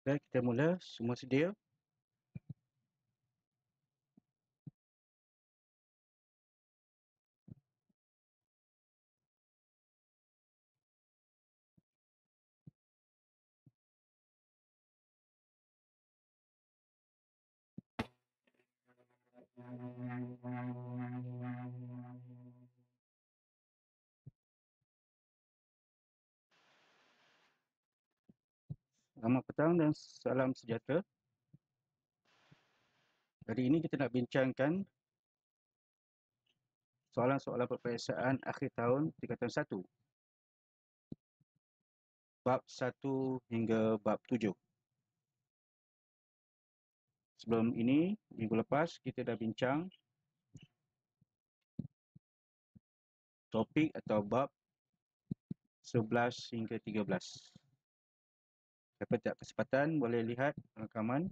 Baik, kita mula. Semua sedia? Selamat petang dan salam sejahtera. Hari ini kita nak bincangkan soalan-soalan peperiksaan akhir tahun tingkatan 1. Bab 1 hingga bab 7. Sebelum ini, minggu lepas kita dah bincang topik atau bab 11 hingga 13. Siapa tak kesempatan boleh lihat rakaman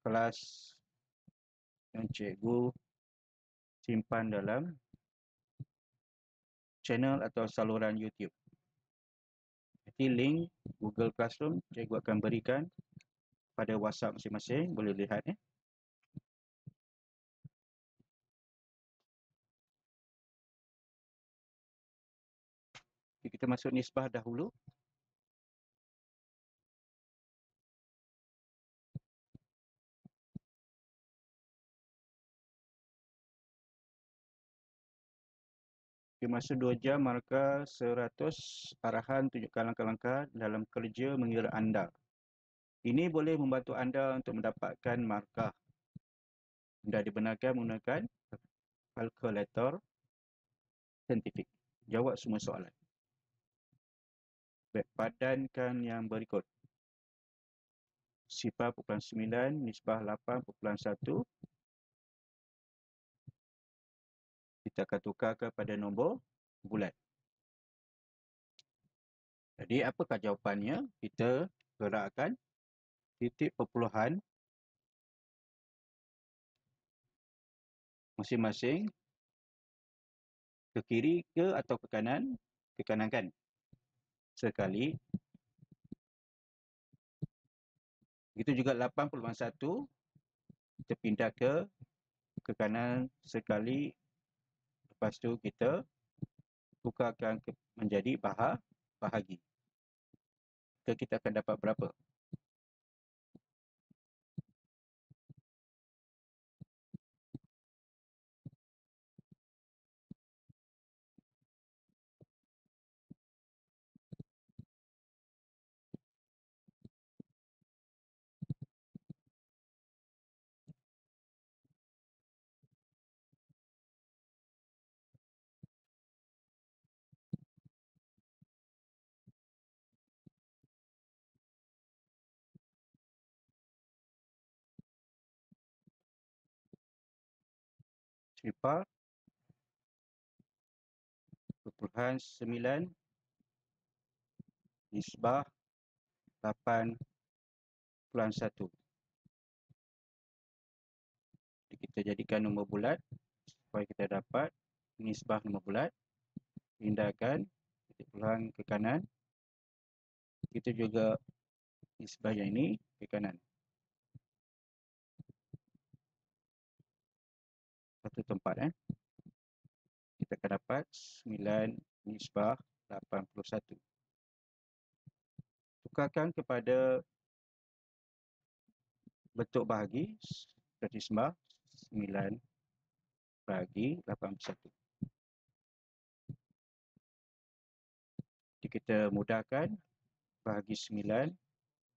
kelas yang cikgu simpan dalam channel atau saluran YouTube. Nanti link Google Classroom cikgu akan berikan pada WhatsApp masing-masing, boleh lihat . Kita masuk nisbah dahulu. Di masa 2 jam, markah 100 arahan tunjukkan langkah-langkah dalam kerja mengira anda. Ini boleh membantu anda untuk mendapatkan markah. Anda dibenarkan menggunakan kalkulator saintifik. Jawab semua soalan. Baik, padankan yang berikut. 0.9 nisbah 8.1. Kita akan tukar kepada nombor bulat. Jadi apakah jawapannya? Kita gerakkan titik perpuluhan masing-masing ke kiri ke atau ke kanan kan. Sekali. Begitu juga 8.1 kita pindah ke kanan sekali. Lepas tu kita tukarkan menjadi bahagi. Kita akan dapat berapa? Sifar 0.9 nisbah 8.1. Kita jadikan nombor bulat supaya kita dapat nisbah nombor bulat. Pindahkan titik perpuluhan ke kanan. Kita juga nisbah yang ini ke kanan. Satu tempat. Kita akan dapat 9 nisbah 81. Tukarkan kepada bentuk bahagi. Nisbah 9 bahagi 81. Jadi kita mudahkan bahagi 9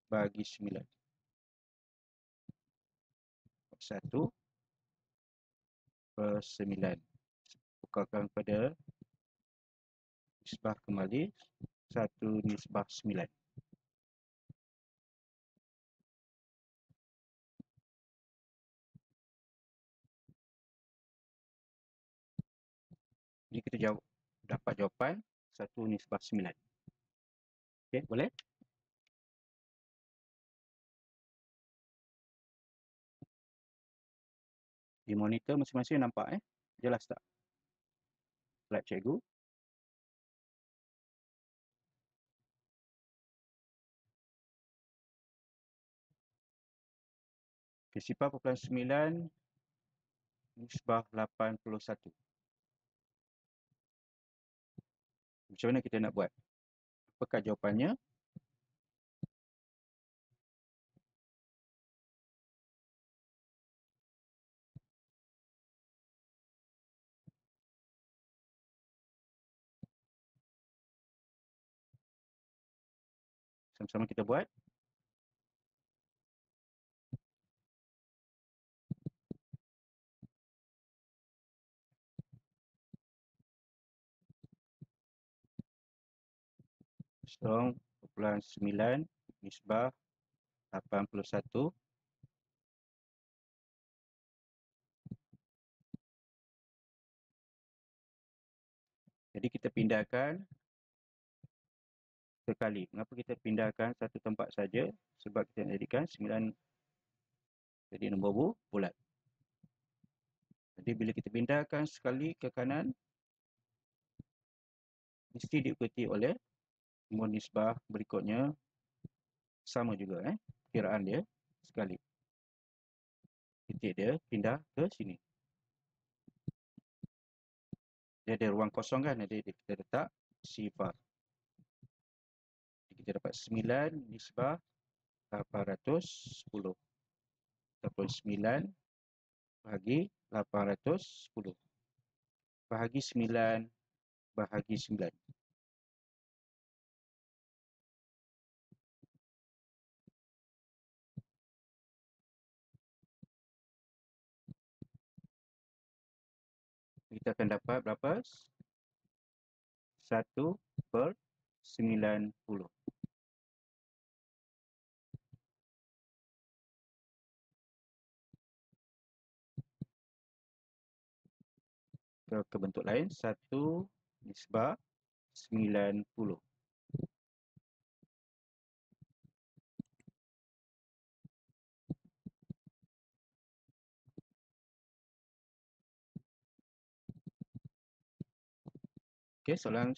bahagi 9. 1/9. Tukarkan kepada nisbah kembali 1/9. Jadi kita dapat jawapan 1/9. Okey, boleh? Di monitor masing-masing nampak jelas tak? Slide cikgu. 10,9 nisbah 81. Macam mana kita nak buat? Apakah jawapannya? Sama-sama kita buat. .9 nisbah 81. Jadi kita pindahkan sekali. Mengapa kita pindahkan satu tempat saja? Sebab kita nak jadikan 9 jadi nombor bulat. Jadi bila kita pindahkan sekali ke kanan, mesti diikuti oleh nombor nisbah berikutnya sama juga, kiraan dia sekali. Titik dia pindah ke sini. Dia ada ruang kosong kan, jadi kita letak sifar. Kita dapat 9 nisbah 810 ataupun 9 bahagi 810 bahagi 9 bahagi 9. Kita akan dapat berapa? 1/90. Ke bentuk lain, 1 nisbah 90. Okey, soalan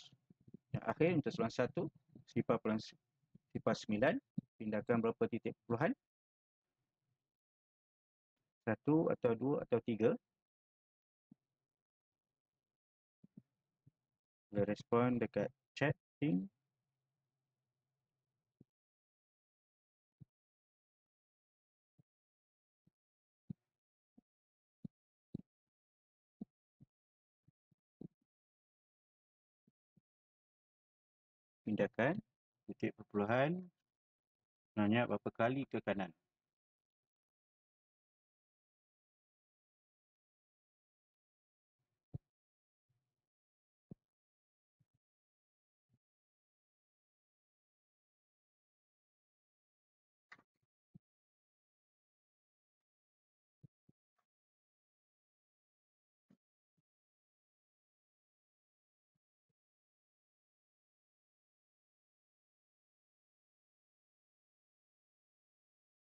yang akhir untuk soalan 1, sifar 9 pindahkan berapa titik perpuluhan? 1 atau 2 atau 3? Boleh respon dekat chat team. Pindahkan titik perpuluhan sebenarnya berapa kali ke kanan.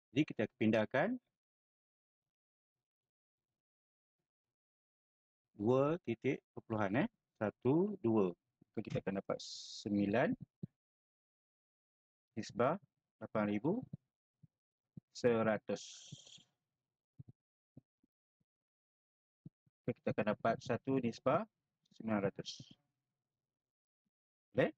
Jadi kita pindahkan 2 titik perpuluhan 1, 2. Maka kita akan dapat 9 nisbah 8,100. Maka kita akan dapat 1 nisbah 900. Boleh?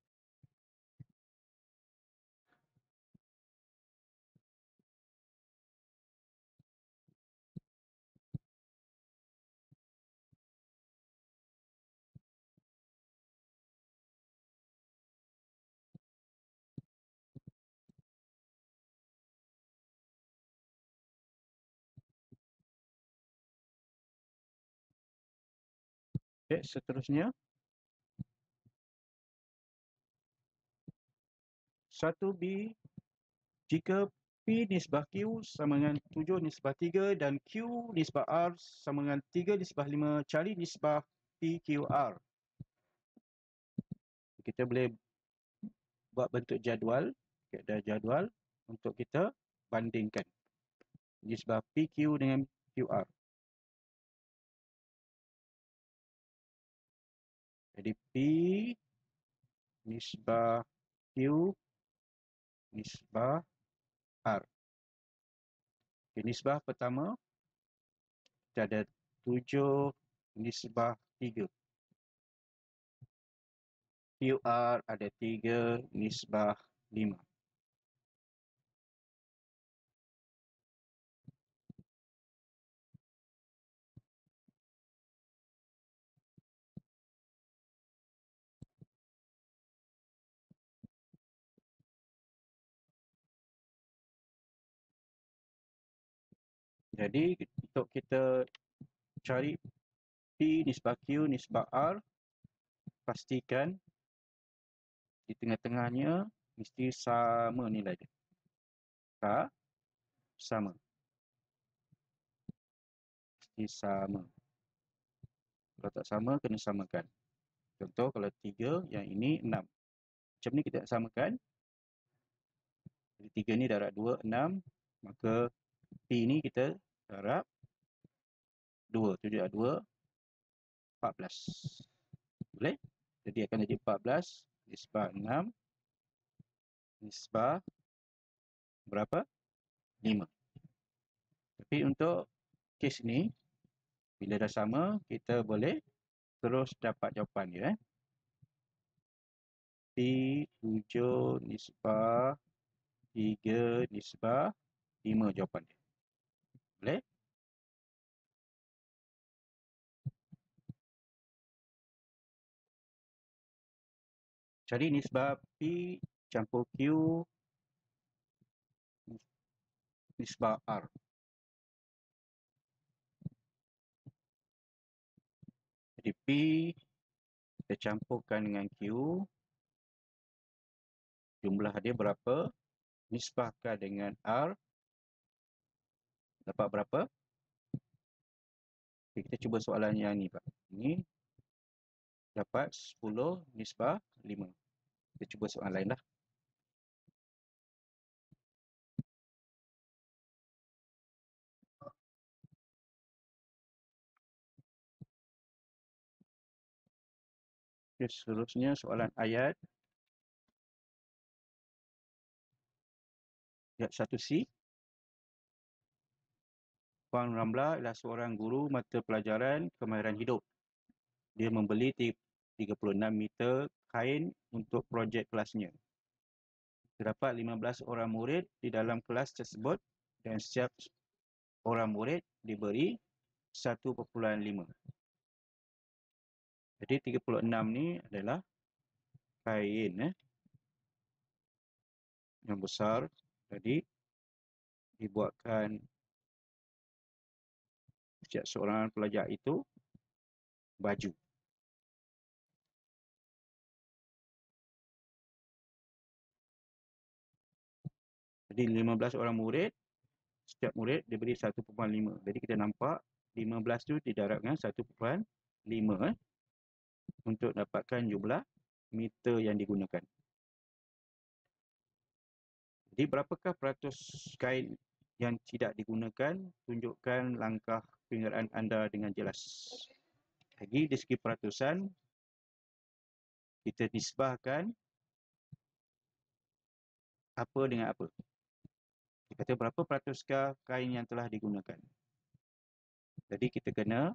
Okey, seterusnya 1B, jika P nisbah Q sama dengan 7 nisbah 3 dan Q nisbah R sama dengan 3 nisbah 5, cari nisbah PQR. Kita boleh buat bentuk jadual, ada jadual untuk kita bandingkan nisbah PQ dengan QR. Jadi P nisbah Q nisbah R. Nisbah pertama, kita ada 7 nisbah 3. QR ada 3 nisbah 5. Jadi untuk kita cari P nisbah Q nisbah R, pastikan di tengah-tengahnya mesti sama nilai dia. Sama. Mesti sama. Kalau tak sama, kena samakan. Contoh kalau 3, yang ini 6. Macam ni kita nak samakan. Jadi 3 ni darab 2, 6. Maka P ni kita darab 2. 7 darab 2, 14. Boleh? Jadi akan jadi 14 nisbah 6 nisbah berapa? 5. Tapi untuk kes ni, bila dah sama, kita boleh terus dapat jawapan dia. P 7 nisbah 3 nisbah 5 jawapan dia. Boleh? Cari nisbah P campur Q nisbah R. Jadi P kita campurkan dengan Q. Jumlah dia berapa? Nisbahkan dengan R. Dapat berapa? Okay, kita cuba soalan yang ni, Pak. Ini dapat 10 nisbah 5. Kita cuba soalan lain lah. Okay, seterusnya soalan ayat. Ayat 1C. Puan Ramla adalah seorang guru mata pelajaran kemahiran hidup. Dia membeli 36 meter kain untuk projek kelasnya. Terdapat 15 orang murid di dalam kelas tersebut dan setiap orang murid diberi 1.5. Jadi 36 ni adalah kain yang besar. Jadi dibuatkan setiap seorang pelajar itu baju. Jadi 15 orang murid, setiap murid diberi 1.5. Jadi kita nampak 15 tu didarabkan 1.5 untuk dapatkan jumlah meter yang digunakan. Jadi berapakah peratus kain yang tidak digunakan? Tunjukkan langkah penggiraan anda dengan jelas. Lagi di segi peratusan, kita nisbahkan apa dengan apa. Kita kata berapa peratuskah kain yang telah digunakan. Jadi kita kena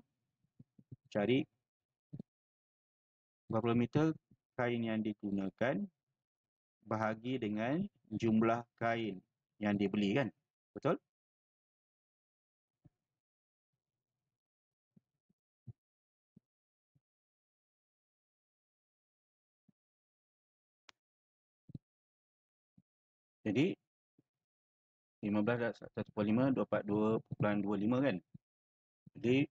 cari berapa meter kain yang digunakan bahagi dengan jumlah kain yang dibeli, kan? Betul? Jadi 15 darab 1.5 dapat 2.25, kan? Jadi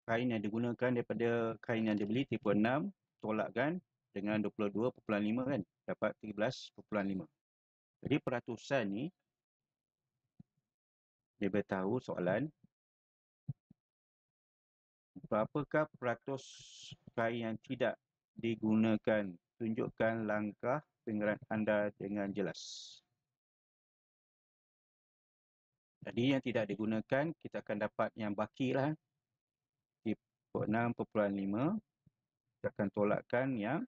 kain yang digunakan daripada kain yang dibeli 36 tolakkan dengan 22.5, kan? Dapat 13.5. Jadi peratusan ni dia beritahu soalan berapakah peratus kain yang tidak digunakan. Tunjukkan langkah penggiraan anda dengan jelas. Jadi yang tidak digunakan, kita akan dapat yang baki lah. 6.5. Kita akan tolakkan yang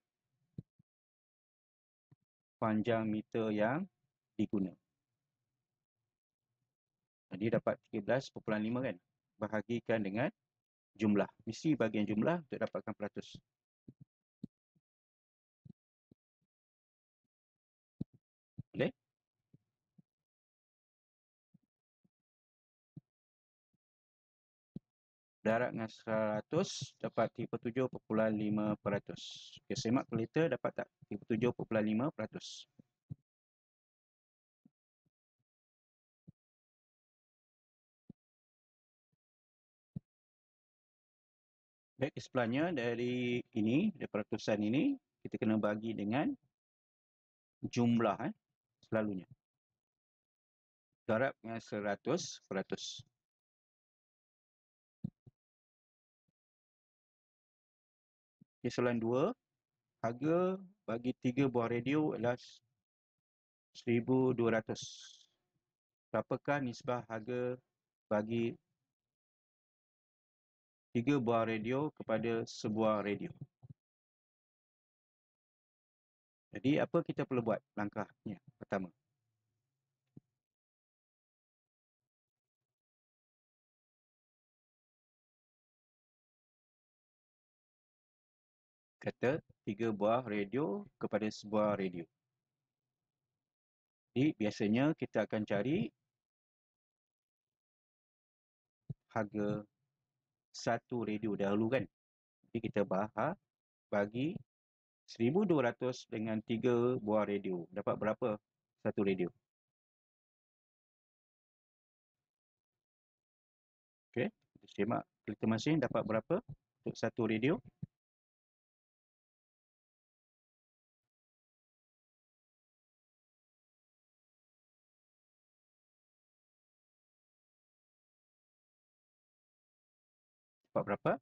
panjang meter yang digunakan. Jadi dapat 13.5 kan. Bahagikan dengan jumlah. Isi bahagian jumlah untuk dapatkan peratus. Boleh? Darab dengan 100 dapat 37.5%. Okay, semak kalkulator dapat tak? 37.5%. Baik, kesimpulannya dari ini, dari peratusan ini, kita kena bagi dengan jumlah selalunya. Darab dengan 100%. Okay, soalan 2. Harga bagi 3 buah radio adalah 1,200. Berapakah nisbah harga bagi 3 buah radio kepada sebuah radio? Jadi apa kita perlu buat langkahnya? Pertama, kata 3 buah radio kepada sebuah radio. Jadi biasanya kita akan cari harga satu radio dahulu kan. Jadi kita bagi 1,200 dengan 3 buah radio. Dapat berapa satu radio? Okey, kita semak kereta mesin dapat berapa untuk satu radio? Dapat berapa?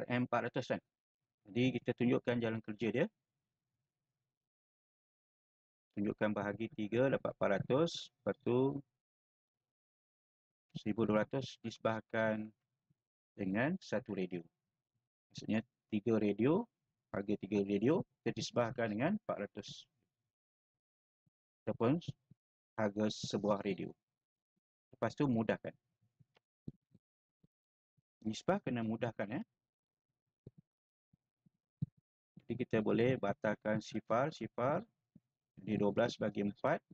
RM400 kan. Jadi kita tunjukkan jalan kerja dia. Tunjukkan bahagi 3 dapat 400. Lepas tu 1,200 disebahkan dengan satu radio. Maksudnya 3 radio, harga 3 radio kita disebahkan dengan 400. Ataupun harga sebuah radio. Lepas tu mudahkan. Nisbah kena mudahkan. Jadi kita boleh batalkan sifar. Jadi 12 bagi 4.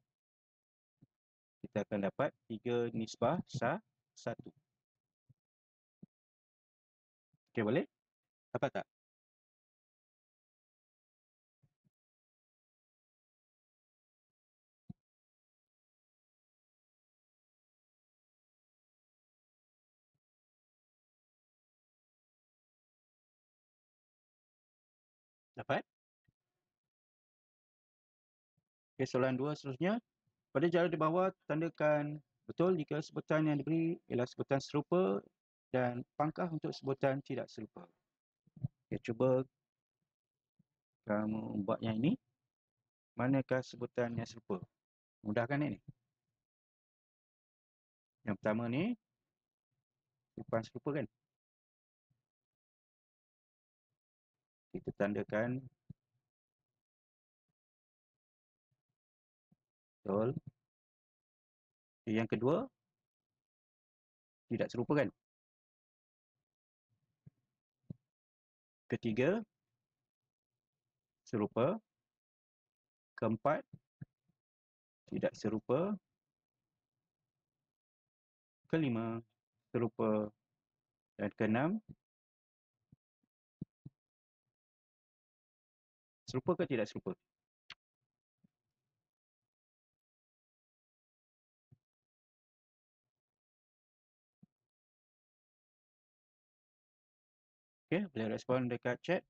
Kita akan dapat 3 nisbah 1. Okey, boleh? Dapat tak? Dapat? Okey, soalan 2 seterusnya. Pada jalan di bawah, tandakan betul jika sebutan yang diberi ialah sebutan serupa dan pangkah untuk sebutan tidak serupa. Okey, cuba kamu buat yang ini. Manakah sebutan yang serupa? Mudah kan ini? Yang pertama ni, bukan serupa kan? Kita tandakan betul. Yang kedua, tidak serupa kan? Ketiga, serupa. Keempat, tidak serupa. Kelima, serupa. Dan keenam, serupa ke tidak serupa? Okey, boleh respon dekat chat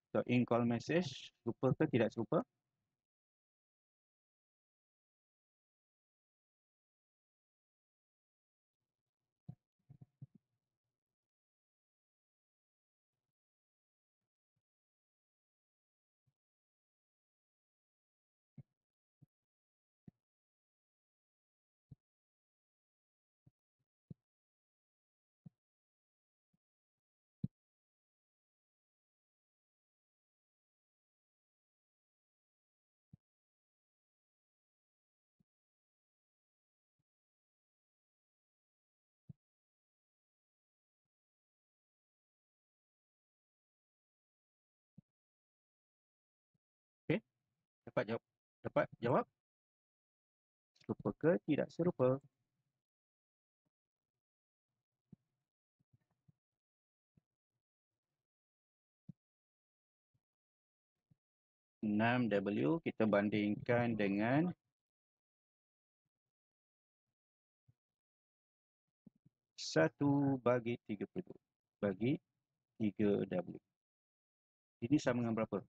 atau in call message. Serupa ke tidak serupa? Dapat jawab? Serupa ke tidak serupa? 6W kita bandingkan dengan 1/32 bagi 3W. Ini sama dengan berapa?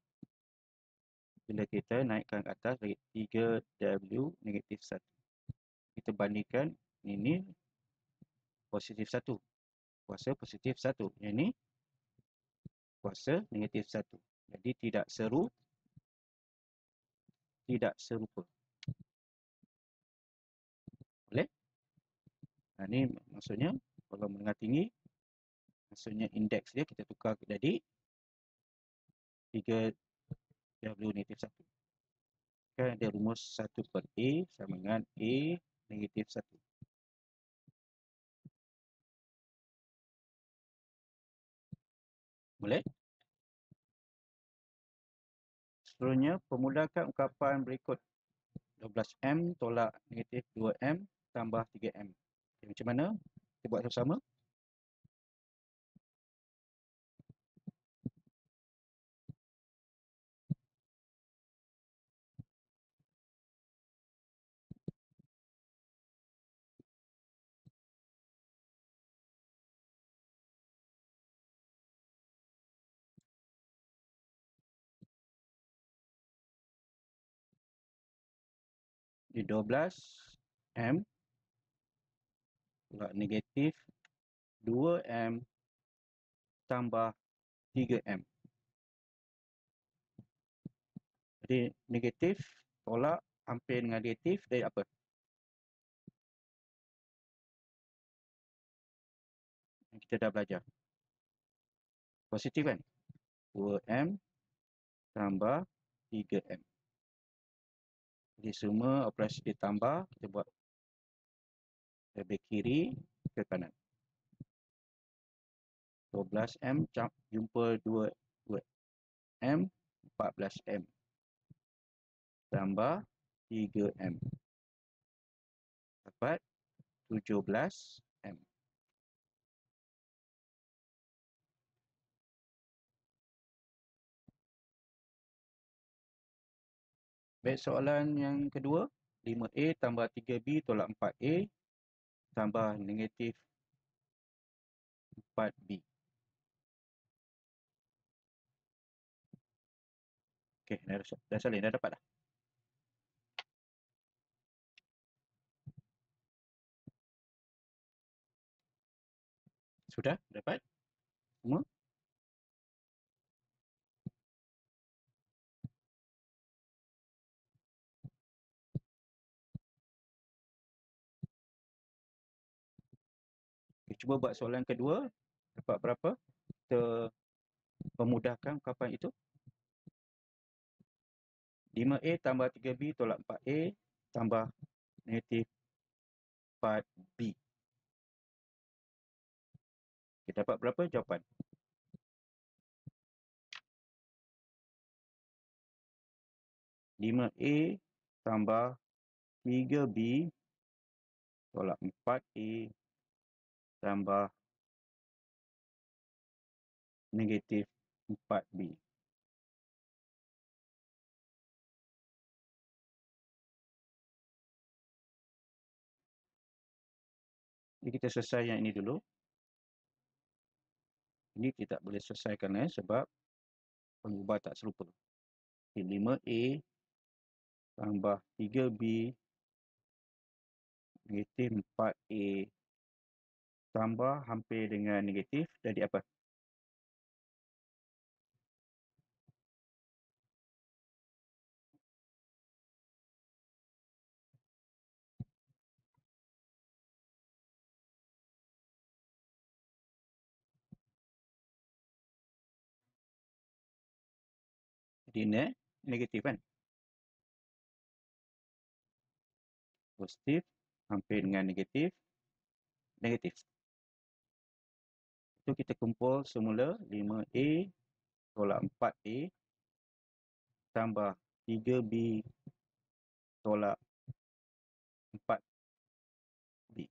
Bila kita naikkan ke atas bagi 3W negatif 1. Kita bandingkan ini positif 1. Kuasa positif 1. Yang ini kuasa negatif 1. Jadi tidak serupa. Boleh? Ini maksudnya kalau menengah tinggi, maksudnya indeks dia kita tukar jadi 3W negatif 1. Kan ada rumus 1/A sama dengan A negatif 1. Boleh? Seterusnya, permulakan ungkapan berikut. 12M tolak negatif 2M tambah 3M. Macam mana? Kita buat sama-sama. Di 12M tolak negatif 2M tambah 3M. Jadi negatif tolak hampir dengan negatif dari apa? Yang kita dah belajar. Positif kan? 2M tambah 3M. Jadi semua operasi ditambah, kita buat dari kiri ke kanan. 12M jumpa 2M, 14M. Tambah 3M. Dapat 17M. Baik, soalan yang kedua. 5A tambah 3B tolak 4A tambah negatif 4B. Okey, dah salin, dah dapat dah. Sudah dapat semua? Okay, cuba buat soalan kedua. Dapat berapa? Kita memudahkan ungkapan itu. 5A tambah 3B tolak 4A tambah negatif 4B. Kita dapat berapa jawapan? 5A tambah 3B tolak 4A tambah negatif 4B. Jadi kita selesai yang ini dulu. Ini kita tak boleh selesaikan sebab pengubah tak serupa. 5A tambah 3B negatif 4A tambah hampir dengan negatif jadi apa? Jadi negatif kan? Positif hampir dengan negatif. Itu kita kumpul semula 5A tolak 4A tambah 3B tolak 4B.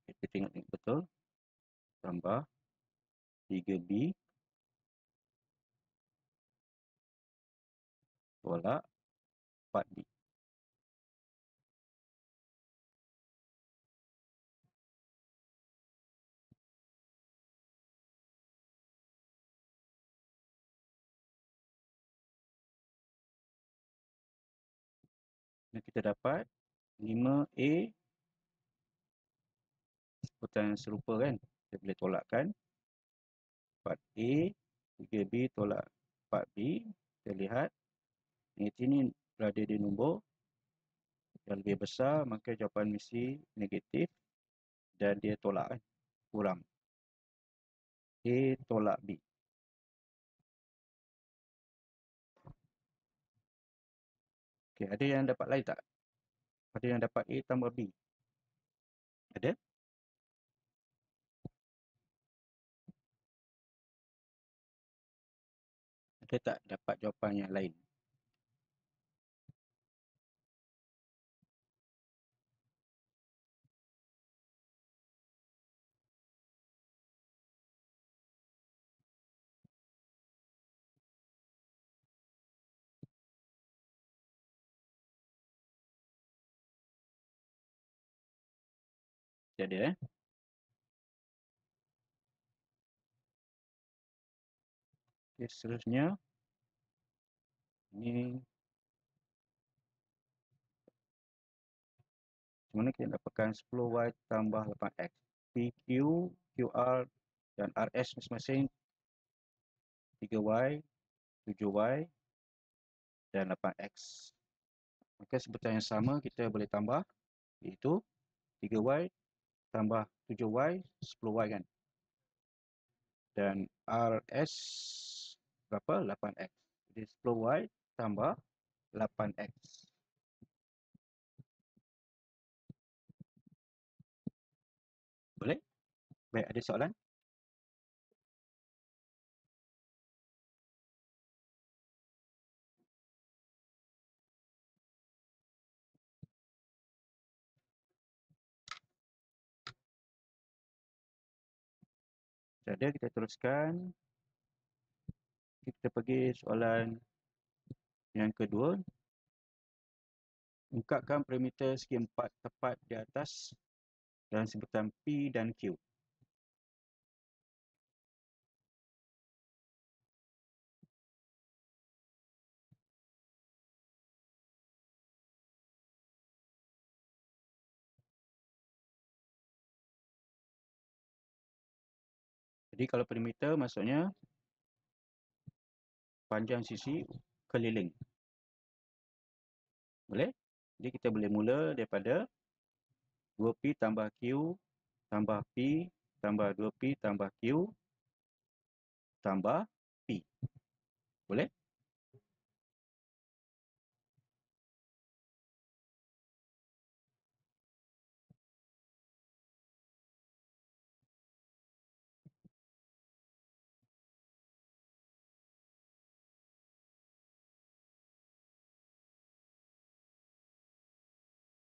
Kita tengok betul. Tambah 3B tolak 4B. Dan kita dapat 5A sebutan serupa kan. Kita boleh tolakkan 4A, 3B tolak 4B. Kita lihat negatif ni berada di nombor yang lebih besar, maka jawapan mesti negatif dan dia tolak kan, kurang. A tolak B. Okey, ada yang dapat lain tak? Ada yang dapat A tambah B? Ada? Ada tak dapat jawapan yang lain? Ada eh? Okey, seterusnya ini macam mana kita dapatkan 10Y tambah 8X. PQ, QR dan RS masing-masing 3Y, 7Y dan 8X. Maka sebutan yang sama kita boleh tambah, iaitu 3Y tambah 7Y, 10Y kan. Dan RS berapa? 8X. Jadi 10Y tambah 8X. Boleh? Baik, ada soalan? Tak ada, kita teruskan. Kita pergi soalan yang kedua. Ungkapkan parameter segi empat tepat di atas dan sebutan P dan Q. Jadi kalau perimeter maksudnya panjang sisi keliling. Boleh? Jadi kita boleh mula daripada 2P tambah Q tambah P tambah 2P tambah Q tambah P. Boleh?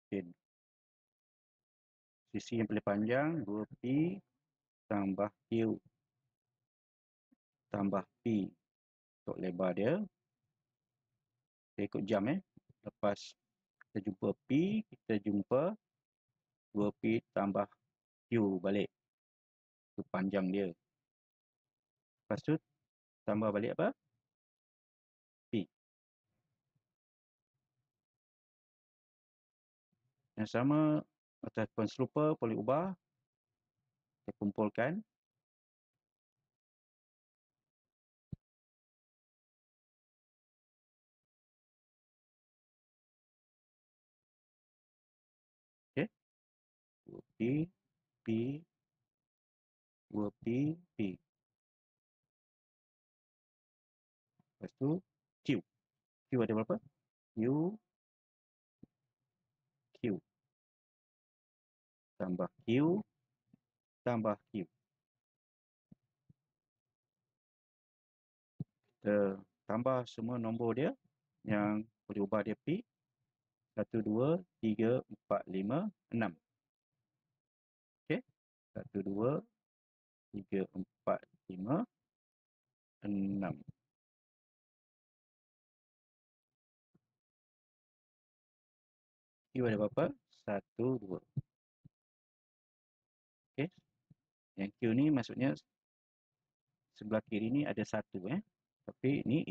Okay. Sisi yang paling panjang 2P tambah Q tambah P untuk lebar dia. Kita ikut jam Lepas kita jumpa P, kita jumpa 2P tambah Q balik. Itu panjang dia. Lepas tu tambah balik apa? P. Yang sama ataupun serupa boleh ubah. Kita kumpulkan. Okey. 2P, P, 2P, P. Lepas tu Q. Q ada berapa? Q, Q. Tambah Q, tambah Q. Kita tambah semua nombor dia yang boleh ubah dia P. 1, 2, 3, 4, 5, 6. Okey. 1, 2, 3, 4, 5, 6. Q ada berapa? 1, 2. Okey. Yang Q ni maksudnya sebelah kiri ni ada 1 Tapi ni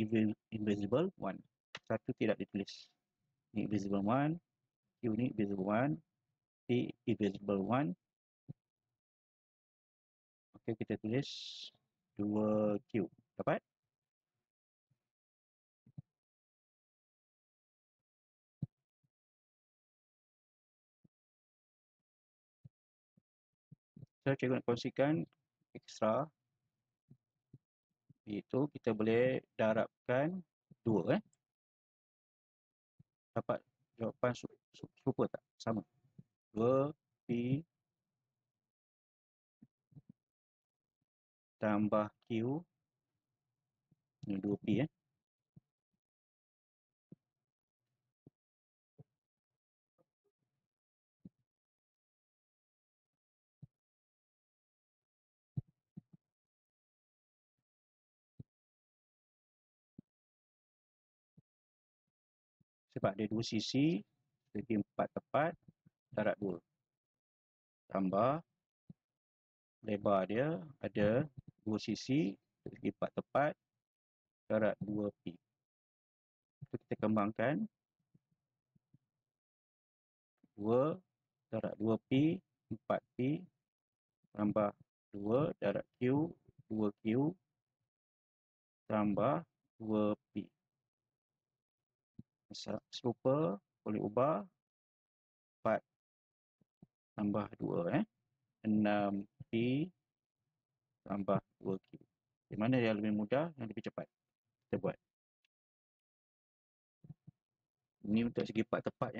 invisible 1. 1 tidak ditulis. Ni invisible 1, Q ni invisible 1, P invisible 1. Okey, kita tulis 2Q. Dapat? So, cikgu nak kongsikan ekstra, iaitu kita boleh darabkan 2 Dapat jawapan serupa tak? Sama. 2P tambah Q. Ini 2P Sebab ada 2 sisi, segi 4 tepat, darab 2. Tambah lebar dia ada 2 sisi, segi 4 tepat, darab 2P. Itu kita kembangkan. 2 darab 2P, 4P, tambah 2 darab Q, 2Q, tambah 2P. Serupa, boleh ubah. 4 tambah 2 6P tambah 2Q. Di mana yang lebih mudah, yang lebih cepat? Kita buat. Ini untuk segi 4 tepat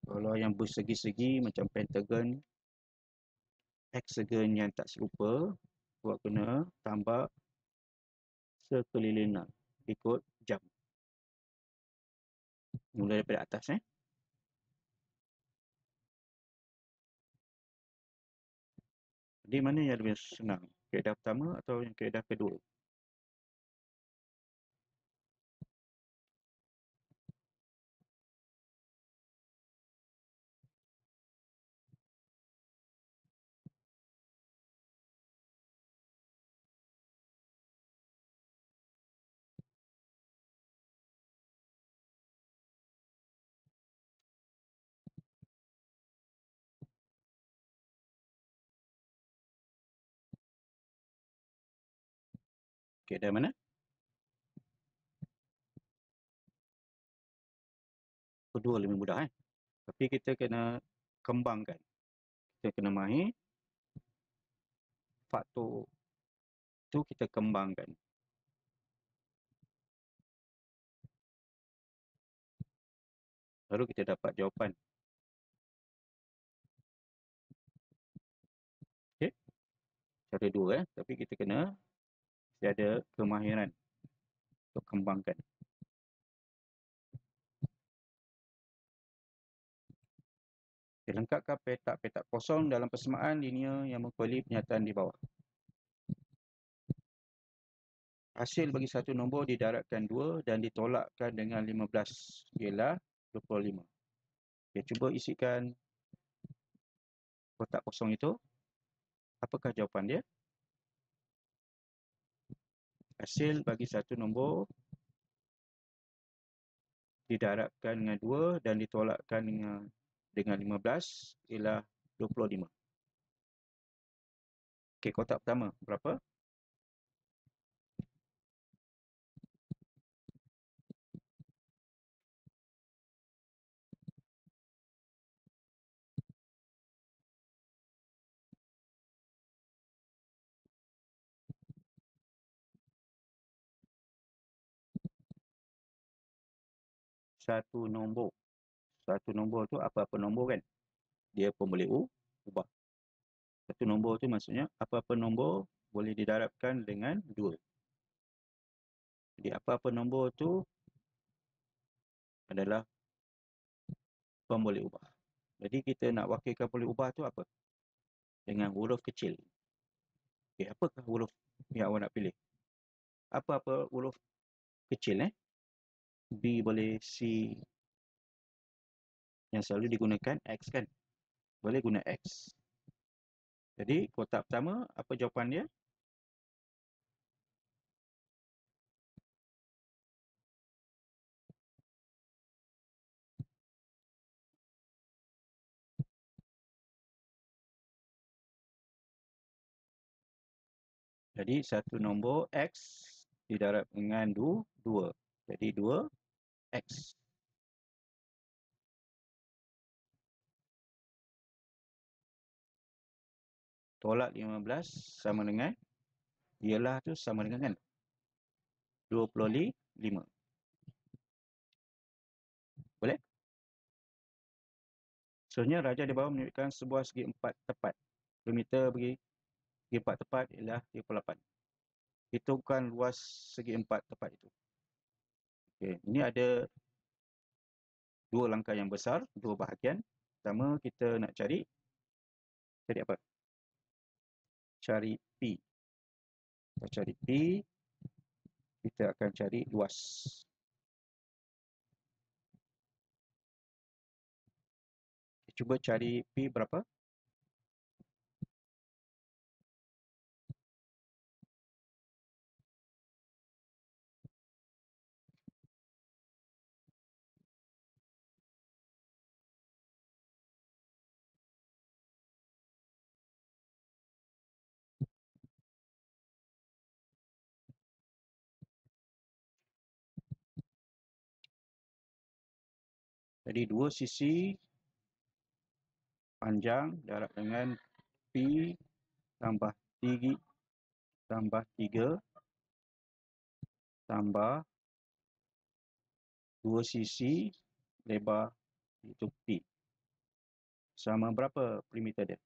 Kalau yang bersegi-segi macam pentagon, hexagon yang tak serupa, buat kena tambah sekelilingan ikut jam. Mula daripada atas Jadi mana yang lebih senang? Kaedah pertama atau yang kaedah kedua? Kaedah mana? Kedua lebih mudah Tapi kita kena kembangkan. Kita kena mahir faktor tu, kita kembangkan. Baru kita dapat jawapan. Okey. Cara dua tapi kita kena ada kemahiran untuk kembangkan. Okay, lengkapkan petak-petak kosong dalam persamaan linear yang mengkuali penyataan di bawah. Hasil bagi satu nombor didarabkan 2 dan ditolakkan dengan 15 ialah 25. Okay, cuba isikan kotak kosong itu. Apakah jawapan dia? Hasil bagi satu nombor didarabkan dengan 2 dan ditolakkan dengan 15 ialah 25. Okey, kotak pertama berapa? Satu nombor. Satu nombor tu apa-apa nombor kan? Dia pun boleh ubah. Satu nombor tu maksudnya apa-apa nombor boleh didarabkan dengan 2. Jadi apa-apa nombor tu adalah boleh ubah. Jadi kita nak wakilkan boleh ubah tu apa? Dengan huruf kecil. Okey, apakah huruf yang awak nak pilih? Apa-apa huruf kecil B boleh, C, yang selalu digunakan X kan? Boleh guna X. Jadi kotak pertama, apa jawapan dia? Jadi satu nombor X didarab dengan 2. Jadi 2X. Tolak 15 sama dengan, ialah tu sama dengan kan? 25. Boleh? Sebenarnya raja di bawah menunjukkan sebuah segi empat tepat. Perimeter bagi segi empat tepat ialah 38. Hitungkan luas segi empat tepat itu. Okey, ini ada dua langkah yang besar, dua bahagian. Pertama kita nak cari apa? Cari P. Kita cari P, kita akan cari luas. Cuba cari P berapa? Jadi dua sisi panjang darab dengan P tambah 3 tambah 3 tambah dua sisi lebar itu P. Sama berapa perimeter dia?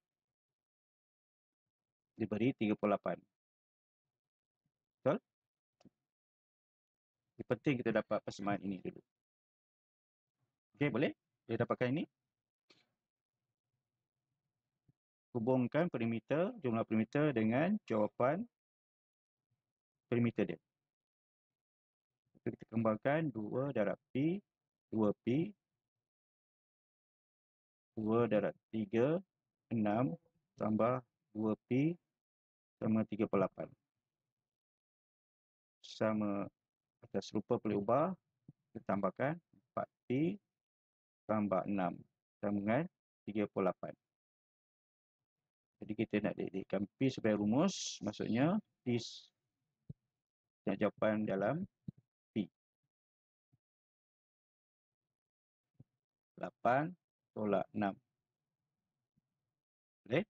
Diberi 38. Betul? Yang penting kita dapat persamaan ini dulu. Okey, boleh? Dia dapatkan ini. Hubungkan perimeter, jumlah perimeter dengan jawapan perimeter dia. Kita kembangkan 2 darab P, 2P, 2 darab 3, 6, tambah 2P, sama 38. Sama atas rupa boleh ubah, kita tambahkan 4P tambah 6, sama dengan 38. Jadi kita nak dedikkan P sebagai rumus, maksudnya P nak jawapan dalam P. 8 tolak 6. Boleh?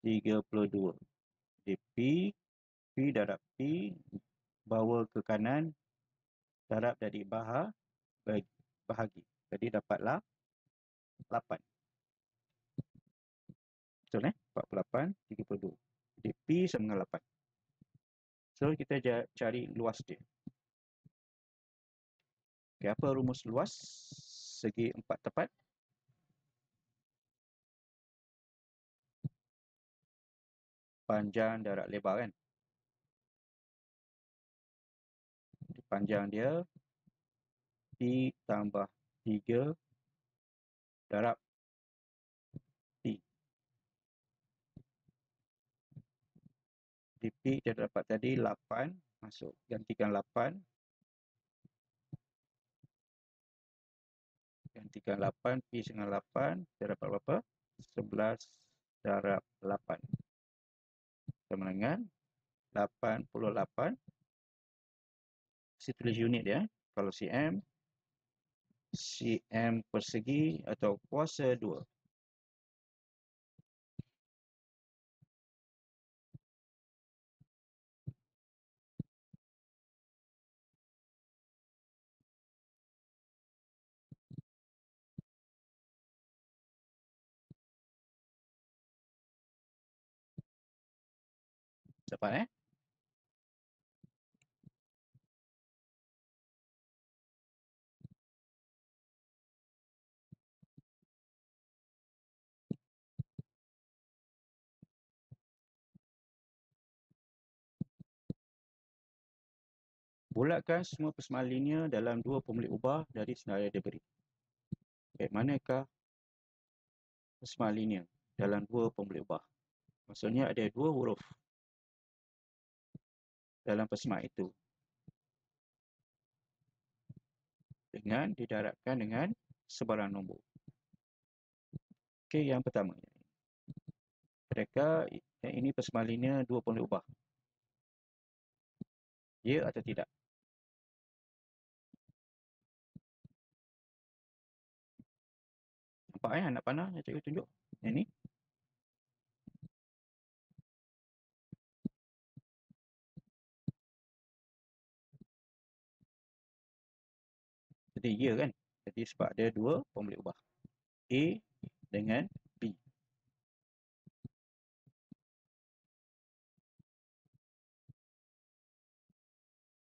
32. Jadi P darab P, bawa ke kanan, darab dari bahagi. Jadi dapatlah 8. Betul 48, 32. Jadi P sama dengan 8. So kita cari luas dia. Okay, apa rumus luas segi empat tepat? Panjang darab lebar kan? Panjang dia P tambah 3 darab P. Di P dia dapat tadi 8, masuk gantikan 8. Gantikan 8, P dengan 8, dia dapat berapa? 11 darab 8. Sama dengan 88. Saya tulis unit dia. Kalau cm, cm persegi atau kuasa 2. Dapat Bulatkan semua persamaan linear dalam dua pemulik ubah dari senarai yang diberi. Bagaimanakah persamaan linear dalam dua pemulik ubah? Maksudnya ada dua huruf dalam persamaan itu dengan didarabkan dengan sebarang nombor. Okey, yang pertama. Adakah ini persamaan linear dua pemulik ubah? Ya atau tidak? Nampak anak panah yang cikgu tunjuk? Yang ni. Jadi ya kan? Jadi sebab ada dua pemulik ubah. A dengan B.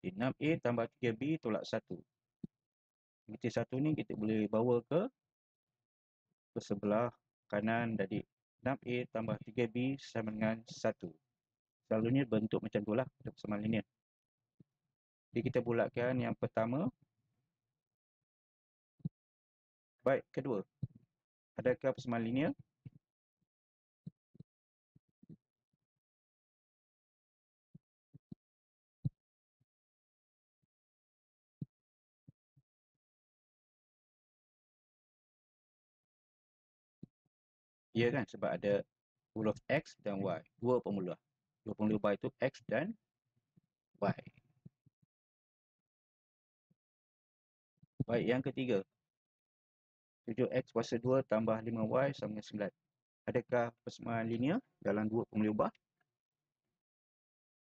Okay, 6A tambah 3B tolak 1. Berarti 1 ni kita boleh bawa ke sebelah kanan. Jadi 6A tambah 3B sama dengan 1. Selalunya bentuk macam tu lah untuk persamaan linear. Jadi kita bulatkan yang pertama. Baik, kedua. Adakah persamaan linear? Ya kan? Sebab ada huruf X dan Y. Dua pemula. Dua pemula ubah itu X dan Y. Baik, yang ketiga. 7X kuasa 2 tambah 5Y sama dengan 9. Adakah persamaan linear dalam dua pemula ubah?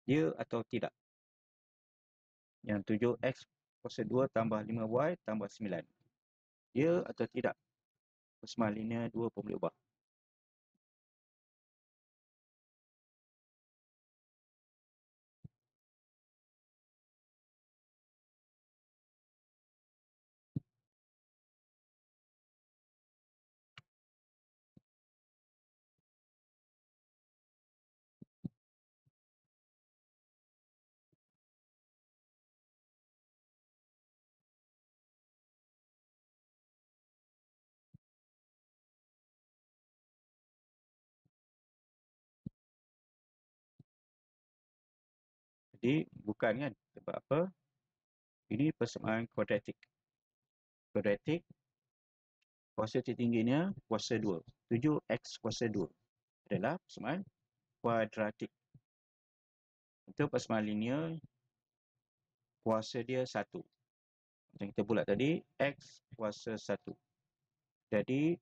Ya atau tidak? Yang 7X kuasa 2 tambah 5Y tambah 9. Ya atau tidak? Persamaan linear dua pemula ubah. Jadi bukan kan? Sebab apa? Ini persamaan kuadratik. Kuadratik kuasa tertingginya kuasa 2. 7X kuasa 2 adalah persamaan kuadratik. Untuk persamaan linear, kuasa dia 1. Macam kita bulat tadi, X kuasa 1. Jadi,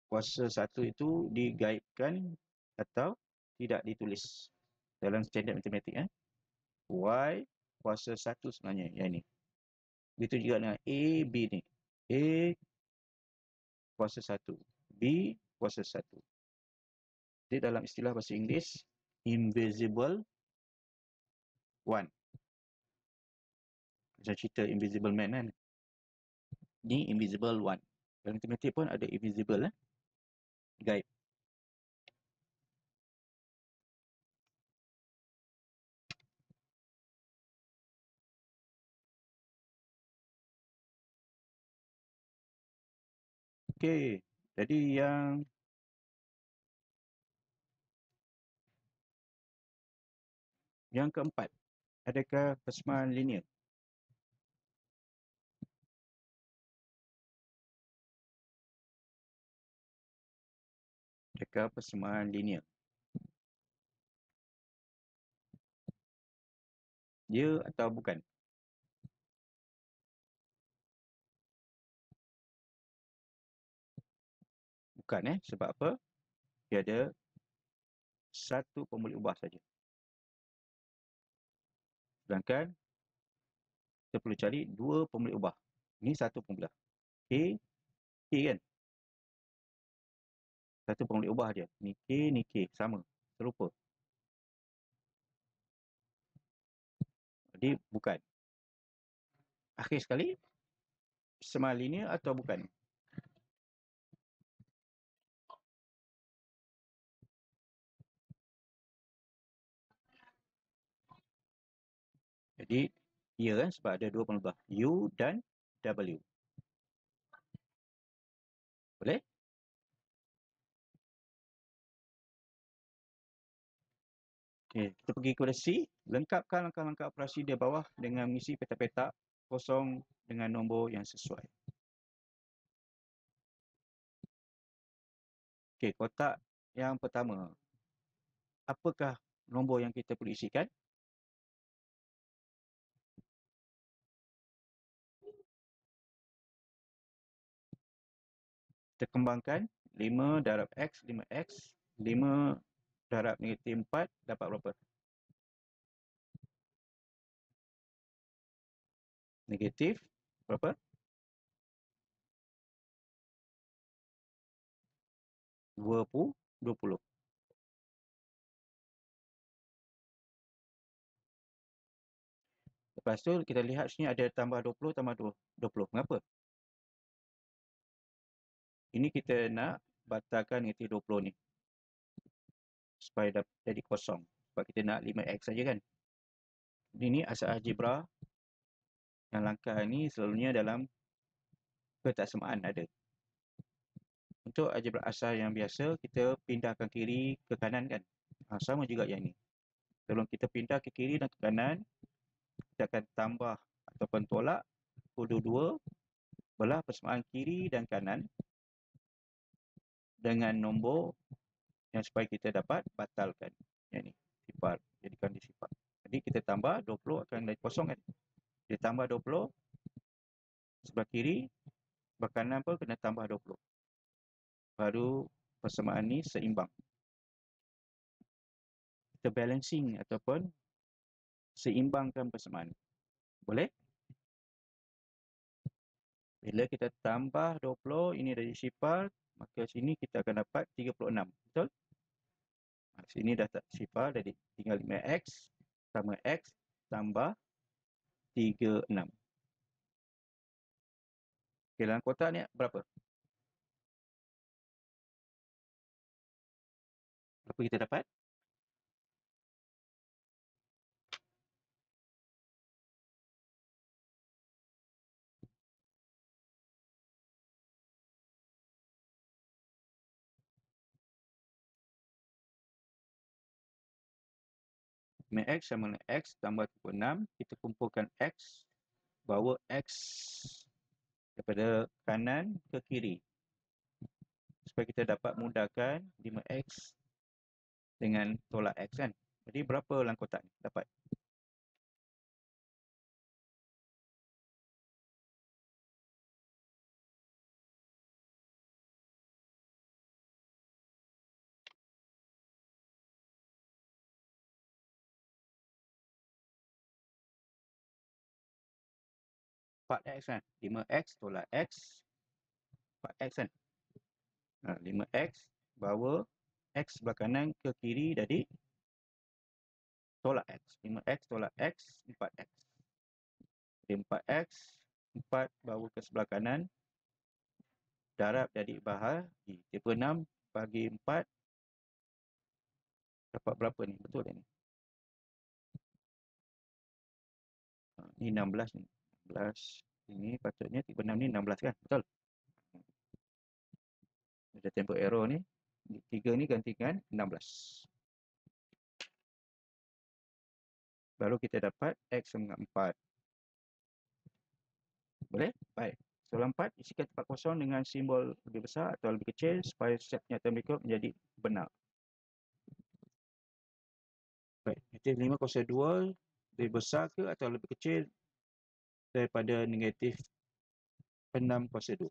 kuasa 1 itu digaibkan atau tidak ditulis dalam standard matematik. Y kuasa 1 sebenarnya yang ini. Begitu juga dengan A, B ni. A kuasa 1. B kuasa 1. Jadi dalam istilah bahasa Inggeris, invisible one. Macam cerita Invisible Man kan. Ni invisible one. Dalam matematik pun ada invisible gaib. Okey. Jadi yang keempat, adakah persamaan linear? Adakah persamaan linear? Ya atau bukan? Bukan sebab apa? Dia ada satu pemulik ubah saja. Sedangkan kita perlu cari dua pemulik ubah. Ini satu pemulik. K, K kan? Satu pemulik ubah dia. Ni K, sama. Serupa. Jadi bukan. Akhir sekali, sema linear atau bukan? Jadi ya kan, sebab ada dua pengelubah U dan W. Boleh? Okay, kita pergi kepada C. Lengkapkan langkah-langkah operasi di bawah dengan mengisi petak-petak kosong dengan nombor yang sesuai. Okey, kotak yang pertama. Apakah nombor yang kita perlu isikan? Kita kembangkan 5 darab X, 5X. 5 darab negatif 4 dapat berapa? Negatif berapa? 20. Lepas tu kita lihat sini ada tambah 20 tambah 20. Mengapa? Ini kita nak batalkan negatif 20 ni. Supaya jadi kosong. Sebab kita nak 5X saja kan. Ini asal algebra yang langkah ni selalunya dalam ketaksamaan ada. Untuk algebra asal yang biasa, kita pindahkan kiri ke kanan kan. Sama juga yang ni. Sebelum kita pindah ke kiri dan ke kanan, kita akan tambah ataupun tolak kedua-dua belah persamaan kiri dan kanan dengan nombor yang supaya kita dapat batalkan yang ni. Sifar. Jadikan dia sifar. Jadi kita tambah 20 akan dari kosong kan. Dia tambah 20 sebelah kiri, sebelah kanan pun kena tambah 20. Baru persamaan ni seimbang. Kita balancing ataupun seimbangkan persamaan. Boleh? Bila kita tambah 20, ini dari sifar, maka sini kita akan dapat 36. Betul? Sini dah tak sifar, jadi tinggal 5X sama X tambah 36. Okay, dalam kotak ni berapa? Berapa kita dapat? X sama dengan X tambah 36. Kita kumpulkan X, bawa X daripada kanan ke kiri. Supaya kita dapat mudahkan 5X dengan tolak X kan. Jadi berapa dalam kotak ni dapat? Empat X kan. 5X tolak X. 4X kan. 5X bawa X sebelah kanan ke kiri jadi tolak X. 5X tolak X, 4X. Jadi 4X, 4 bawa ke sebelah kanan. Darab jadi bahagi. 36 bagi 4. Dapat berapa ni? Betul tak ni? Ni 16 ni. 16. Ini patutnya 36 ni 16 kan? Betul? Ada tempoh error ni. 3 ni gantikan 16. Baru kita dapat X sama dengan 4. Boleh? Baik. Soalan 4, isikan tempat kosong dengan simbol lebih besar atau lebih kecil supaya set kenyataan berikut menjadi benar. Baik, negatif 5,2 lebih besar ke atau lebih kecil daripada negatif 6,2?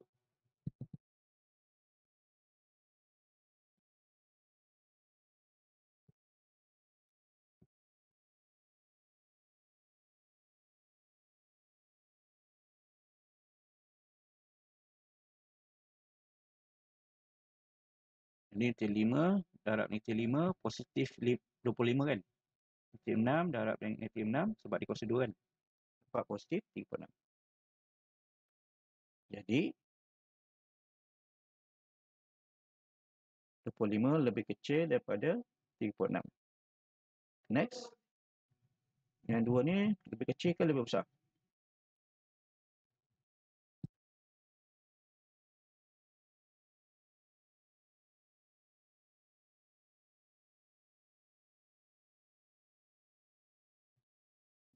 Ini negatif 5 darab negatif 5 positif 25 kan? Negatif 6 darab dengan negatif 6 sebab dia kuasa 2 kan. Dapat positif 3.6. Jadi 25 lebih kecil daripada 3.6. Next. Yang 2 ni lebih kecil ke lebih besar?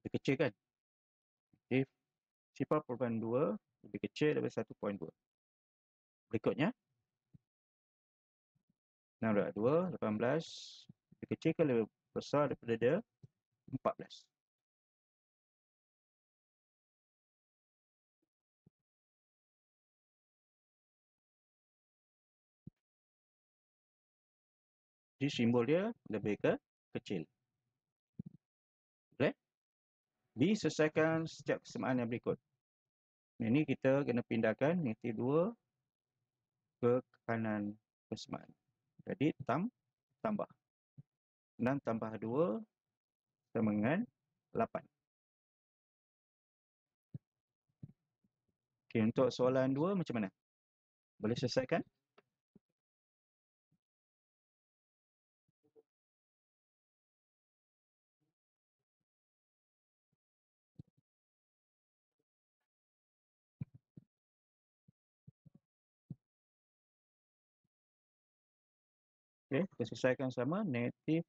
Lebih kecil kan? Negatif 0.2 lebih kecil daripada 1.2. Berikutnya 6/2 18 lebih kecil ke lebih besar daripada dia 14. Jadi simbol dia lebih ke kecil. Boleh? Diselesaikan setiap kesamaan yang berikut. Ini kita kena pindahkan negatif 2 ke kanan kesamaan. Jadi tambah 6 tambah 2 sama dengan 8. Okey, untuk soalan 2 macam mana? Boleh selesaikan? Okey, kita selesaikan sama. Negatif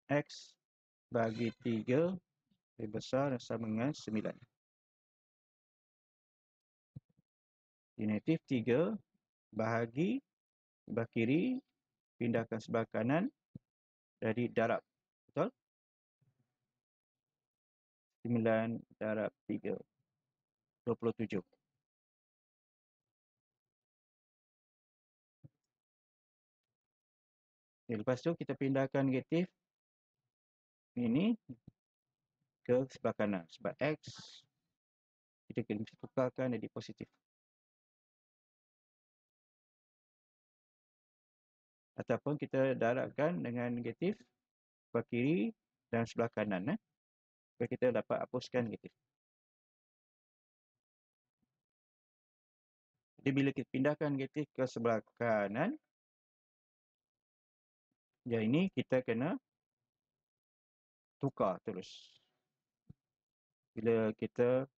X bagi 3 lebih besar dan sama dengan 9. Negatif 3 bahagi sebelah kiri, pindahkan sebelah kanan, jadi darab. Betul? 9 darab 3, 27. Okay, lepas tu kita pindahkan negatif ini ke sebelah kanan. Sebab X kita kena tukarkan jadi positif. Ataupun kita darabkan dengan negatif sebelah kiri dan sebelah kanan. Supaya kita dapat hapuskan negatif. Jadi bila kita pindahkan negatif ke sebelah kanan, yang ini kita kena tukar terus. Bila kita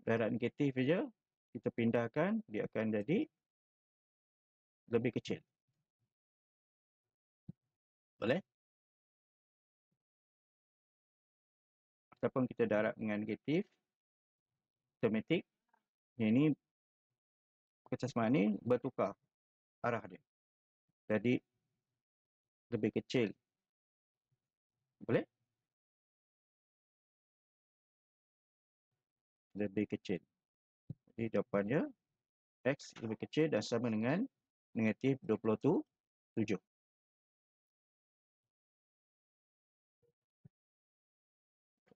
darab negatif saja, kita pindahkan, dia akan jadi lebih kecil. Boleh? Ataupun kita darab dengan negatif, automatik, yang ini kesamaan ini bertukar arah dia. Jadi lebih kecil. Boleh? Lebih kecil. Jadi jawapannya X lebih kecil dan sama dengan negatif 27.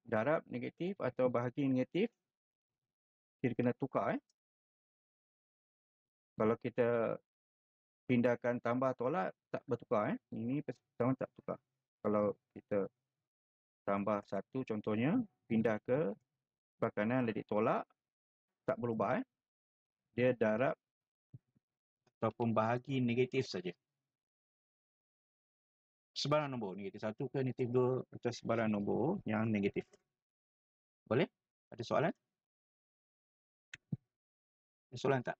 Darab negatif atau bahagi negatif, kita kena tukar. Kalau kita pindahkan tambah tolak, tak bertukar. Ini pertama tak tukar. Kalau kita tambah 1 contohnya, pindah ke sebelah kanan jadi tolak, tak berubah. Dia darab ataupun bahagi negatif saja. Sebarang nombor, negatif 1 ke negatif 2 atau sebarang nombor yang negatif. Boleh? Ada soalan? Ada soalan tak?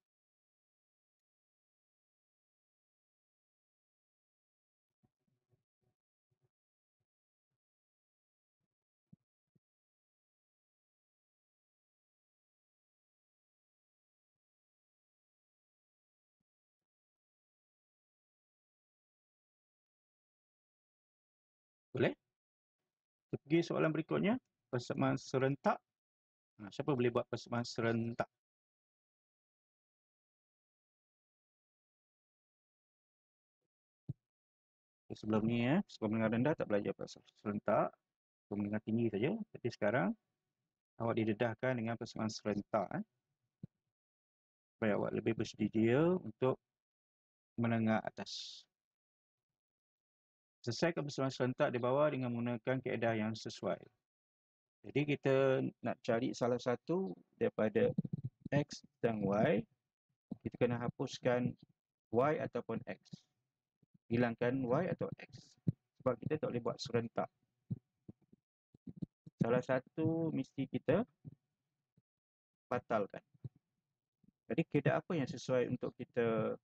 Boleh? Kita pergi soalan berikutnya. Persamaan serentak. Siapa boleh buat persamaan serentak? Sebelum ni sebelum menengah rendah tak belajar persamaan serentak. Sebelum menengah tinggi saja. Tapi sekarang awak didedahkan dengan persamaan serentak. Supaya awak lebih bersedia untuk menengah atas. Selesaikan persamaan serentak di bawah dengan menggunakan kaedah yang sesuai. Jadi kita nak cari salah satu daripada X dan Y, kita kena hapuskan Y ataupun X. Hilangkan Y atau X. Sebab kita tak boleh buat serentak. Salah satu mesti kita batalkan. Jadi kaedah apa yang sesuai untuk kita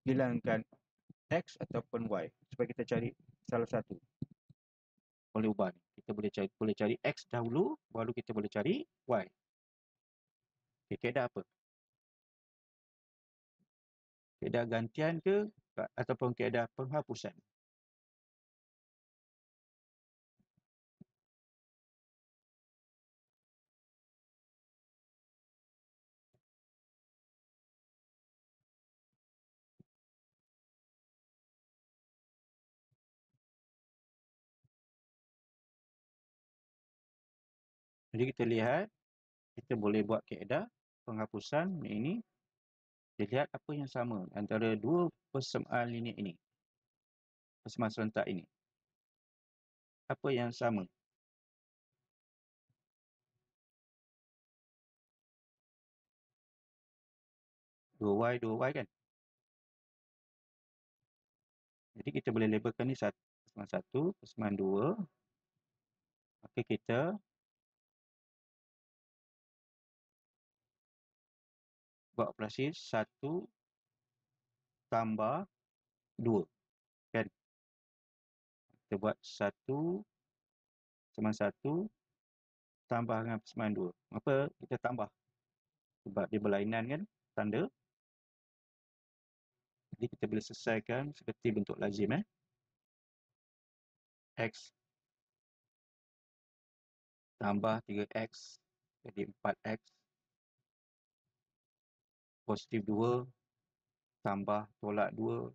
hilangkan X ataupun Y? Supaya kita cari salah satu. Boleh ubah ni. Kita boleh cari X dahulu, baru kita boleh cari Y. Okay, kaedah apa? Kaedah gantian ke ataupun kaedah penghapusan? Jadi kita lihat, kita boleh buat kaedah penghapusan ini. Kita lihat apa yang sama antara dua persamaan linear ini. Persamaan serentak ini. Apa yang sama? Dua Y kan? Jadi kita boleh labelkan ni persamaan 1, persamaan 2. Maka kita buat operasi 1 tambah 2. Kan? Kita buat 1 persamaan 1 tambah dengan persamaan 2. Apa kita tambah? Sebab dia berlainan kan? Tanda. Jadi kita boleh selesaikan seperti bentuk lazim. X tambah 3X jadi 4X. Positif 2 tambah tolak 2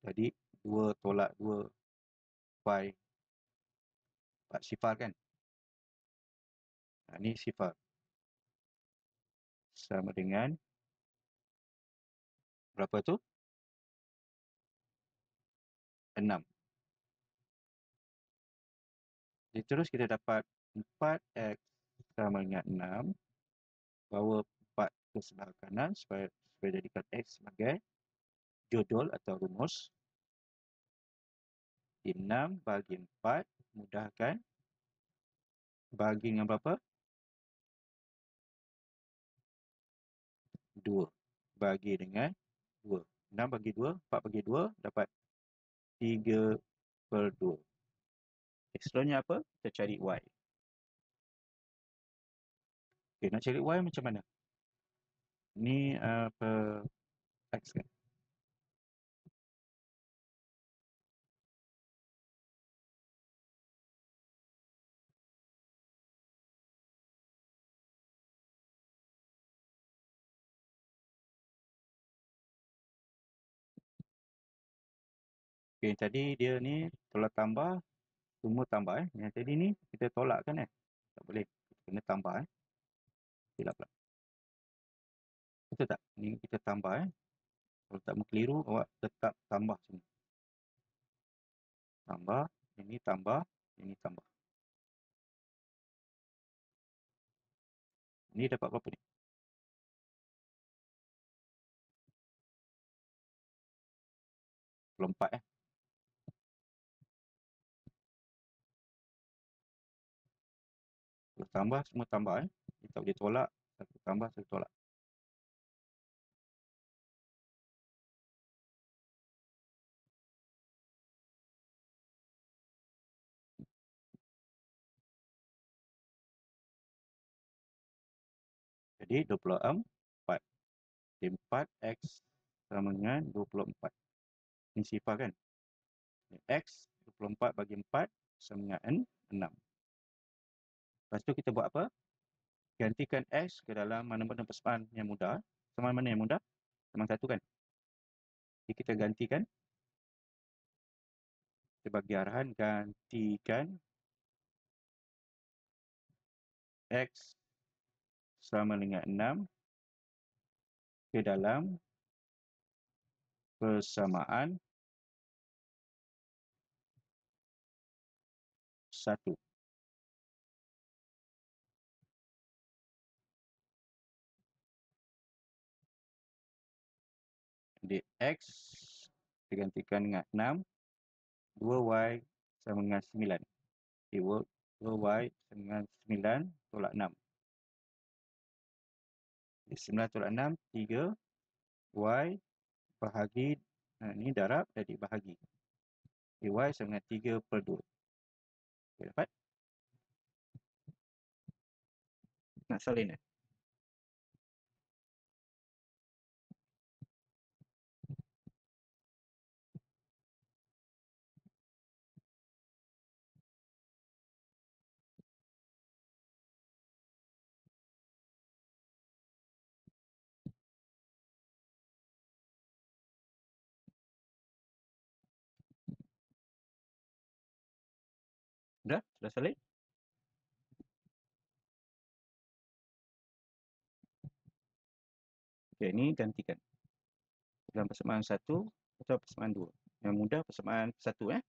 jadi 2 tolak 2 Y. 4 sifar kan? Ini sifar. Sama dengan berapa tu? 6. Jadi terus kita dapat 4X sama dengan 6. Bawa 4 ke sebelah kanan supaya jadikan X sebagai jodol atau rumus. 6 bagi 4 mudahkan. Bagi dengan berapa? 2. Bagi dengan 2. 6 bagi 2, 4 bagi 2 dapat 3/2. Seterusnya apa? Kita cari Y. Okay, nak cari Y macam mana? Ni apa X kan? Okay, tadi dia ni tolak tambah, semua tambah. Yang tadi ni kita tolak kan tak boleh. Kita kena tambah Silap pula. Betul tak? Ni kita tambah Kalau tak keliru, awak tetap tambah semua. Tambah, ini tambah, ini tambah. Ni dapat berapa ni? 24 Kalau tambah, semua tambah Kita tak boleh tolak. Satu tambah, satu tolak. Jadi 24. 4X sama dengan 24. Ini sifar kan? X 24 bagi 4 sama dengan 6. Lepas tu kita buat apa? Gantikan X ke dalam mana-mana persamaan yang mudah. Sama mana yang mudah? Sama satu kan? Jadi kita gantikan. Kita bagi arahan gantikan X sama dengan 6 ke dalam persamaan 1. Jadi X digantikan dengan 6, 2Y sama dengan 9. Jadi 2Y sama dengan 9 tolak 6. Jadi 9 tolak 6, 3. Y bahagi, ini darab jadi bahagi. Jadi Y sama dengan 3/2. Okay, dapat? Nak salin eh? Sudah? Sudah salin? Okay, ini gantikan. Dalam persamaan 1 atau persamaan 2. Yang mudah persamaan 1 eh.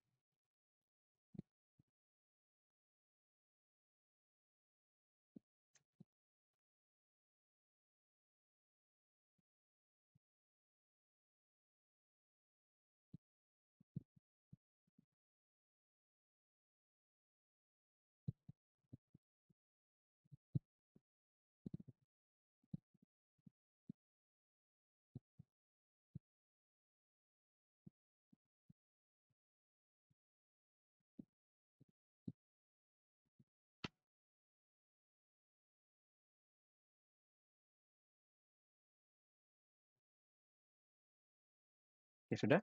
Okay, sudah?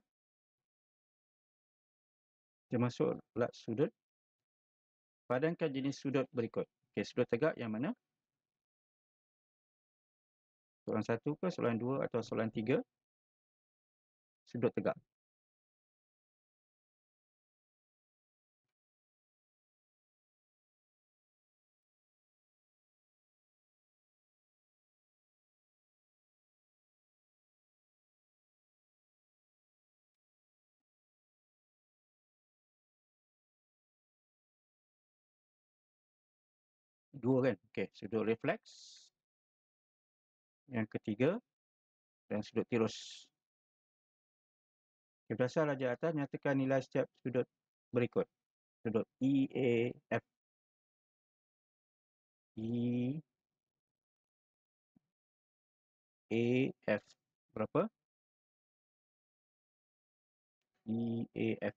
Kita masuk lat sudut. Padankan jenis sudut berikut. Okay, sudut tegak yang mana? Soalan 1 ke, soalan 2 atau soalan 3? Sudut tegak. Dua kan? Okey, sudut refleks. Yang ketiga dan sudut tirus. Okay, berdasar raja atas, nyatakan nilai setiap sudut berikut. Sudut EAF. EAF. Berapa? EAF.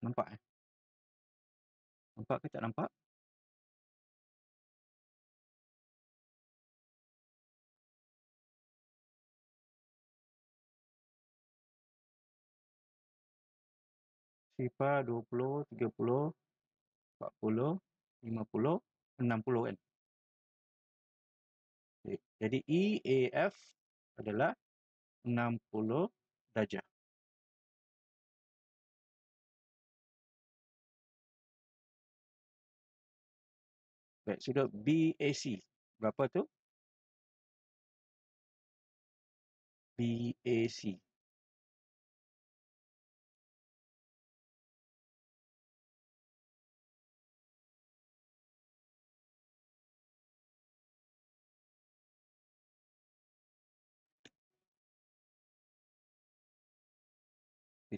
Nampak eh? Nampak ke tak nampak? Sifar 20, 30, 40, 50, 60 kan? Okay. Jadi EAF adalah 60 darjah. Baik, sudut BAC. Berapa tu? BAC.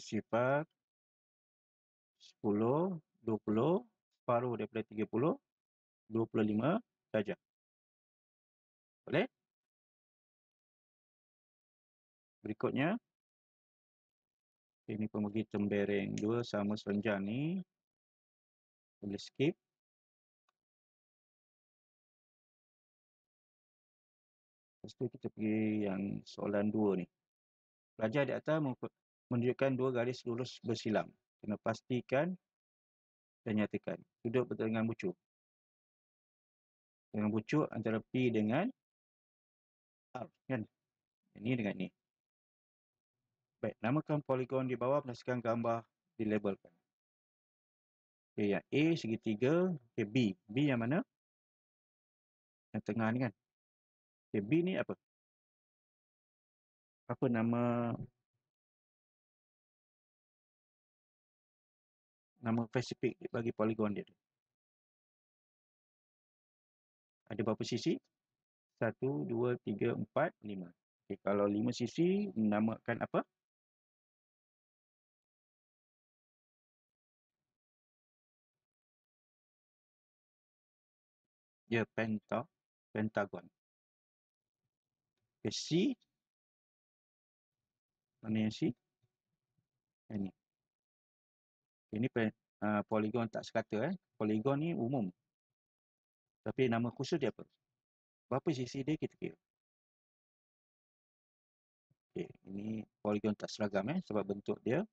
Sifar 10, 20, separuh daripada 30, 25 darjah. Boleh? Berikutnya, ini pembagi tembereng 2 sama serenjang ni. Boleh skip. Lepas tu kita pergi yang soalan 2 ni. Pelajar di atas menunjukkan 2 garis lurus bersilang. Kena pastikan dan nyatakan. Sudut pertengahan bucu. Dengan bucu antara P dengan R. Kan? Ini dengan ni. Baik, namakan poligon di bawah berdasarkan gambar dilabelkan. Okay, yang A segitiga. Okay, B. B yang mana? Yang tengah ni kan? Okay, B ni apa? Apa nama Nama spesifik bagi poligon dia. Ada berapa sisi? 1, 2, 3, 4, 5. Okay, kalau 5 sisi, namakan apa? Dia pentagon. Okay, C, mana yang C? Ini. Ini poligon tak sekata. Poligon ni umum. Tapi nama khusus dia apa? Berapa sisi dia kita kira? Okay, ini poligon tak seragam sebab bentuk dia,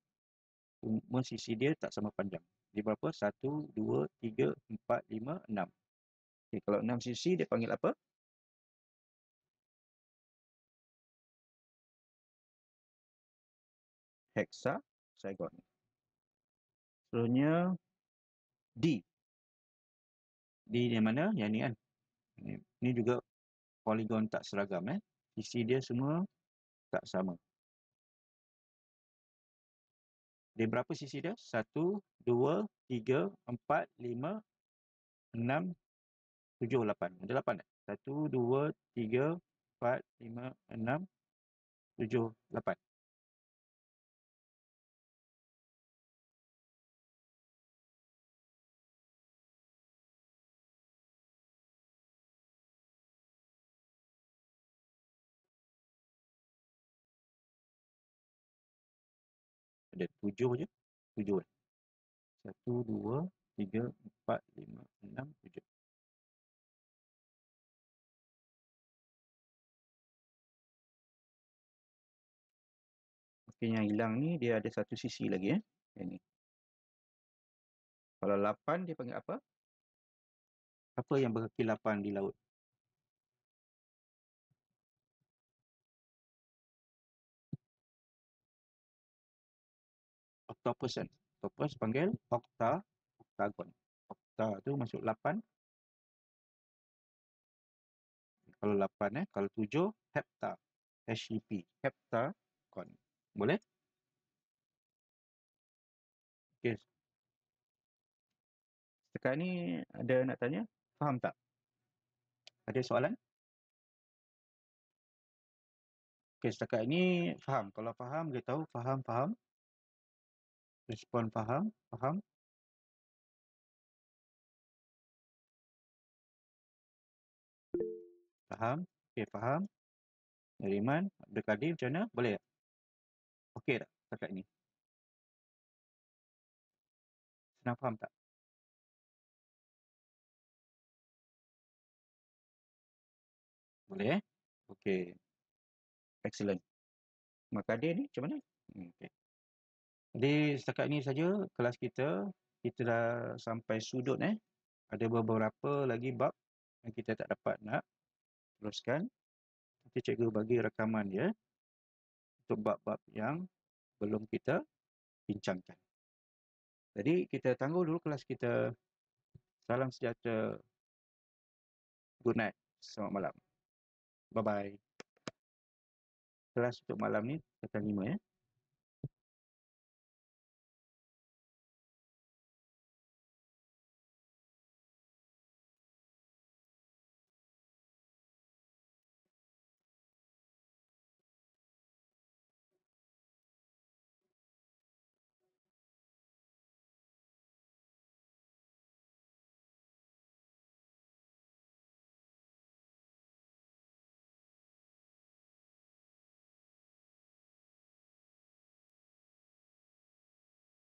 semua sisi dia tak sama panjang. Dia berapa? 1, 2, 3, 4, 5, 6. Okay, kalau 6 sisi dia panggil apa? Hexagon. Seterusnya D. D yang mana? Yang ni kan. Ini juga poligon tak seragam. Sisi dia semua tak sama. Dia berapa sisi dia? 1, 2, 3, 4, 5, 6, 7, 8. Ada 8 tak? 1, 2, 3, 4, 5, 6, 7, 8. Ada 7 je. 7 kan? 1, 2, 3, 4, 5, 6, 7. Okey, yang hilang ni dia ada satu sisi lagi Yang ni. Kalau 8 dia panggil apa? Apa yang berkaki 8 di laut? Octopus kan? Octopus panggil octagon. Octa tu masuk 8. Kalau 8 kalau 7 hepta. HEP. Heptagon. Boleh? Okey. Sekarang ni ada nak tanya? Faham tak? Ada soalan? Okey, setakat ni faham. Kalau faham, beritahu faham. Respon faham. Faham. Okey, faham. Nariman, Abdul Kadir, macam mana? Boleh tak? Okey tak setakat ni? Senang faham tak? Boleh Okey. Excellent. Mak Kadir ni macam mana? Okey. Jadi setakat ni saja kelas kita. Kita dah sampai sudut Ada beberapa lagi bab yang kita tak dapat nak teruskan. Nanti cikgu bagi rakaman dia untuk bab-bab yang belum kita bincangkan. Jadi kita tangguh dulu kelas kita. Salam sejahtera. Good night. Selamat malam. Bye-bye. Kelas untuk malam ni, kata 5